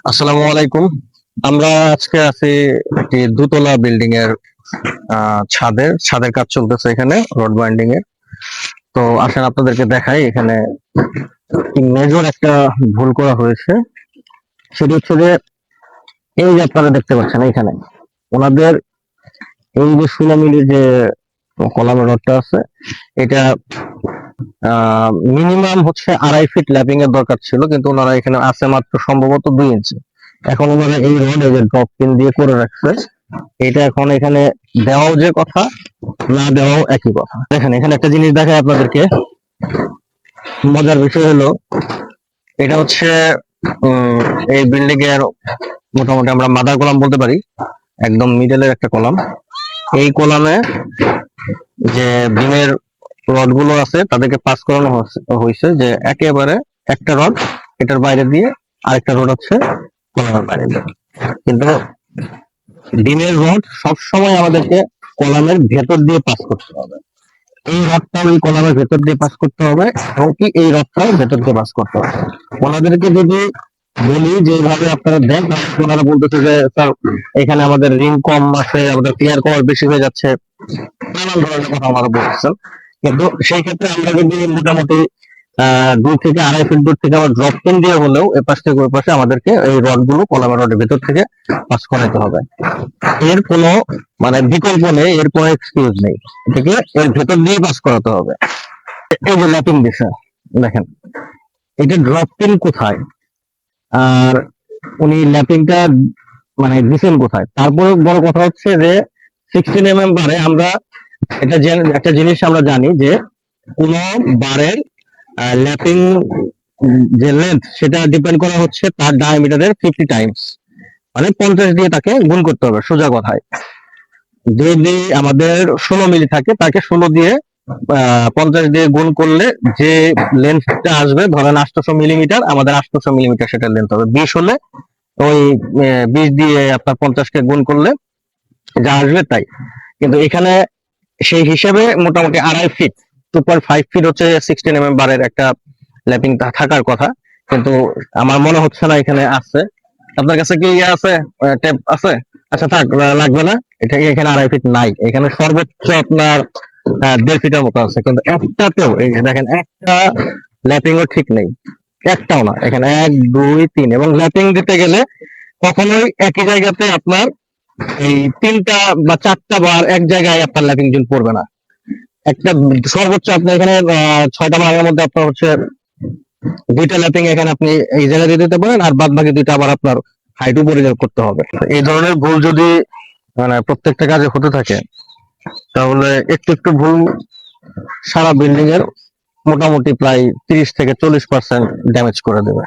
আসসালামু আলাইকুম। আমরা আজকে আছি একটি দোতলা বিল্ডিং এর ছাদের কাজ চলতেছে এখানে রড বাইন্ডিং এর। তো আসেন আপনাদেরকে দেখাই এখানে মেজর একটা ভুল করা হয়েছে। সেটা হচ্ছে যে এই যে আপনারা দেখতে পাচ্ছেন এখানে ওনাদের এই যে 16 মিলি যে কলামের রডটা আছে, এটা মিনিমাম হচ্ছে 2.5 ফিট ল্যাপিং এর দরকার ছিল, কিন্তু ওনারা এখানে আছে মাত্র সম্ভবত 2 ইঞ্চি। এখন ওনারা এই রড এই যে ড্রপ পিন দিয়ে করে রাখছে, এটা এখন এখানে দেওয়াও যে কথা, না দেওয়াও একই কথা। দেখেন এখানে একটা জিনিস দেখায় আপনাদেরকে, মজার বিষয় হলো এটা হচ্ছে এই বিল্ডিং এর মোটামুটি আমরা মাদার কলাম বলতে পারি, একদম মিডলের একটা কলাম। এই কলামে যে বিমের রড গুলো আছে তাদেরকে পাস করানো হয়েছে যে একেবারে একটা রড এটার বাইরে দিয়ে আরেকটা রড হচ্ছে কলামের বাইরে দিয়ে। কিন্তু ডিমের রড সবসময় আমাদেরকে কলামের ভেতর দিয়ে পাস করতে হবে। এই রডটাও এই কলামের ভেতর দিয়ে পাস করতে হবে, এবং কি এই রডটাও ভেতর দিয়ে পাস করতে হবে। ওনাদেরকে যদি বলি যে এইভাবে আপনারা দেন, ওনারা বলতেছে যে স্যার এখানে আমাদের রিং কম আছে, আমাদের ক্লিয়ার কভার বেশি হয়ে যাচ্ছে, নানান ধরনের কথা ওনারা বলতেছেন। কিন্তু সেই ক্ষেত্রে আমরা যদি মোটামুটি 2 থেকে 2.5 ফিট দূর থেকে আবার ড্রপ পিন দিয়ে হলেও এপাশ থেকে ওই পাশে আমাদেরকে এই রড গুলো কলামের রডের ভেতর থেকে পাস করাতে হবে। এর কোনো মানে বিকল্প নেই, এর কোনো এক্সকিউজ নেই, এটাকে এর ভেতর দিয়ে পাস করাতে হবে। এই যে ল্যাপিং বিষয় দেখেন, এটা ড্রপ পিন কোথায় আর উনি ল্যাপিংটা মানে দিচ্ছেন কোথায়। তারপরে বড় কথা হচ্ছে যে 16 mm বারে আমরা এটা একটা জিনিস আমরা জানি যে কোন বারের ল্যাপিং যে লেন্থ সেটা ডিপেন্ড করা হচ্ছে তার ডায়ামিটারের 50 টাইমস, মানে 50 দিয়ে তাকে গুণ করতে হবে। সোজা কথায় যদি আমাদের 16 মিলি থাকে তাকে 16 দিয়ে 50 দিয়ে গুণ করলে যে লেন্থটা আসবে, ধরেন 800 মিলিমিটার, আমাদের 800 মিলিমিটার সেটা লেন্থ হবে। 20 হলে ওই 20 দিয়ে আপনার 50কে গুণ করলে যা আসবে তাই। কিন্তু এখানে সেই হিসাবে মোটামুটি 2.5 ফিট 2.5 ফিট হচ্ছে 16 mm বারের একটা ল্যাপিং থাকার কথা, কিন্তু আমার মনে হচ্ছে না এখানে আছে। আপনার কাছে কি ইয়ে আছে, টেপ আছে? আচ্ছা থাক, লাগবে না। এটা এখানে 2.5 ফিট নাই, এখানে সর্বোচ্চ আপনার 1.5 ফিটের মতো আছে, কিন্তু একটাতেও এই যে দেখেন একটা ল্যাপিংও ঠিক নেই, একটাও না। এখানে 1 2 3, এবং ল্যাপিং দিতে গেলে কখনোই একই জায়গাতে আপনার এই 3টা বা 4টা বার এক জায়গায় আপনার ল্যাপিং জোন পড়বে না। একটা সর্বোচ্চ আপনার এখানে 6টা বারের মধ্যে আপনার হচ্ছে 2টা ল্যাপিং এখানে আপনি এই জায়গায় দিয়ে দিতে পারেন, আর বাদ বাকি 2টা আবার আপনার হাইট উপরে করতে হবে। এই ধরনের ভুল যদি মানে প্রত্যেকটা কাজে হতে থাকে, তাহলে একটু একটু ভুল সারা বিল্ডিং এর মোটামুটি প্রায় 30 থেকে 40% ড্যামেজ করে দেবে।